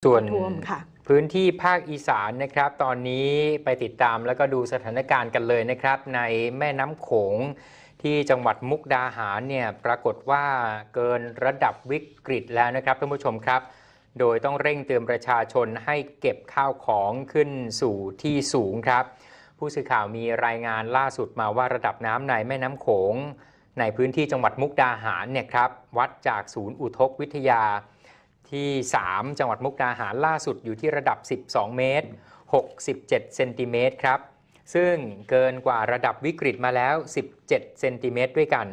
ส่วนท่วมค่ะพื้นที่ภาคอีสานนะครับตอนนี้ไปติดตามแล้วก็ดูสถานการณ์กันเลยนะครับในแม่น้ำโขงที่จังหวัดมุกดาหารเนี่ยปรากฏว่าเกินระดับวิกฤตแล้วนะครับท่านผู้ชมครับโดยต้องเร่งเตือนประชาชนให้เก็บข้าวของขึ้นสู่ที่สูงครับผู้สื่อข่าวมีรายงานล่าสุดมาว่าระดับน้ำในแม่น้ำโขงในพื้นที่จังหวัดมุกดาหารเนี่ยครับวัดจากศูนย์อุทกวิทยาที่3จังหวัดมุกดาหารล่าสุดอยู่ที่ระดับ12เมตร67เซนติเมตรครับซึ่งเกินกว่าระดับวิกฤตมาแล้ว17เซนติเมตรด้วยกัน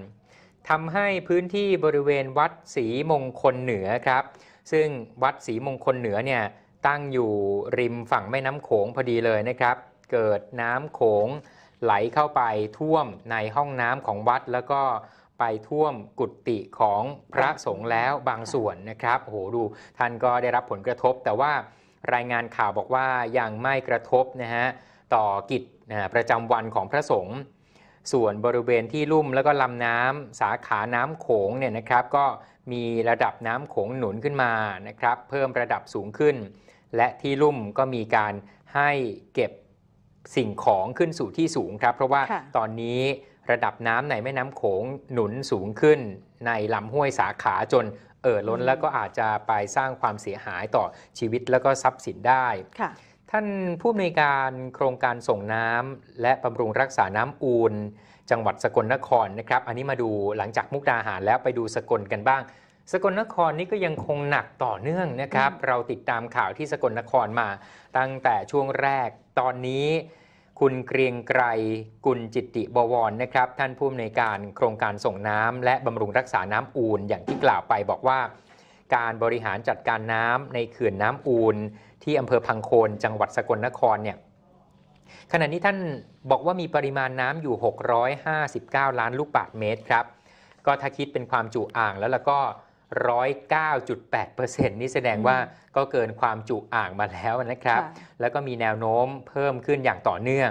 ทำให้พื้นที่บริเวณวัดศรีมงคลเหนือครับซึ่งวัดศรีมงคลเหนือเนี่ยตั้งอยู่ริมฝั่งแม่น้ำโขงพอดีเลยนะครับเกิดน้ำโขงไหลเข้าไปท่วมในห้องน้ำของวัดแล้วก็ไปท่วมกุฏิของพระสงฆ์แล้วบางส่วนนะครับโอ้โหดูท่านก็ได้รับผลกระทบแต่ว่ารายงานข่าวบอกว่ายังไม่กระทบนะฮะต่อกิจประจำวันของพระสงฆ์ส่วนบริเวณที่ลุ่มแล้วก็ลำน้ำสาขาน้ำโขงเนี่ยนะครับก็มีระดับน้ำโขงหนุนขึ้นมานะครับเพิ่มระดับสูงขึ้นและที่ลุ่มก็มีการให้เก็บสิ่งของขึ้นสู่ที่สูงครับเพราะว่าตอนนี้ระดับน้ำในแม่น้ำโขงหนุนสูงขึ้นในลำห้วยสาขาจนล้นแล้วก็อาจจะไปสร้างความเสียหายต่อชีวิตแล้วก็ทรัพย์สินได้ท่านผู้อำนวยการโครงการส่งน้ำและบำรุงรักษาน้ำอูลจังหวัดสกลนครนะครับอันนี้มาดูหลังจากมุกดาหารแล้วไปดูสกลกันบ้างสกลนครนี่ก็ยังคงหนักต่อเนื่องนะครับเราติดตามข่าวที่สกลนครมาตั้งแต่ช่วงแรกตอนนี้คุณเกรียงไกรกุลจิตติบวรนะครับท่านผู้อำนวยการโครงการส่งน้ำและบำรุงรักษาน้ำอูลอย่างที่กล่าวไปบอกว่าการบริหารจัดการน้ำในเขื่อนน้ำอูลที่อำเภอพังโคนจังหวัดสกลนครเนี่ยขณะนี้ท่านบอกว่ามีปริมาณน้ำอยู่659ล้านลูกบาศก์เมตรครับก็ถ้าคิดเป็นความจุอ่างแล้วก็109.8% นี่แสดงว่าก็เกินความจุอ่างมาแล้วนะครับแล้วก็มีแนวโน้มเพิ่มขึ้นอย่างต่อเนื่อง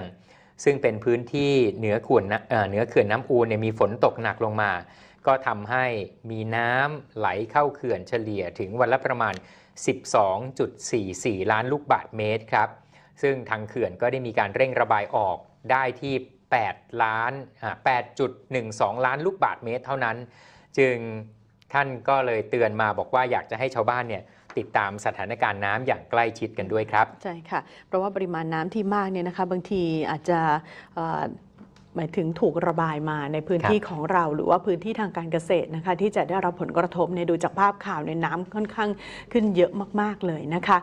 ซึ่งเป็นพื้นที่เหนือเขื่อนน้ำอูลเนี่ยมีฝนตกหนักลงมาก็ทำให้มีน้ำไหลเข้าเขื่อนเฉลี่ยถึงวันละประมาณ12.44 ล้านลูกบาศก์เมตรครับซึ่งทางเขื่อนก็ได้มีการเร่งระบายออกได้ที่8.12 ล้านลูกบาศก์เมตรเท่านั้นจึงท่านก็เลยเตือนมาบอกว่าอยากจะให้ชาวบ้านเนี่ยติดตามสถานการณ์น้ำอย่างใกล้ชิดกันด้วยครับใช่ค่ะเพราะว่าปริมาณน้ำที่มากเนี่ยนะคะบางทีอาจจะหมายถึงถูกระบายมาในพื้นที่ของเราหรือว่าพื้นที่ทางการเกษตรนะคะที่จะได้รับผลกระทบเนี่ยดูจากภาพข่าวในน้ำค่อนข้างขึ้นเยอะมากๆเลยนะคะ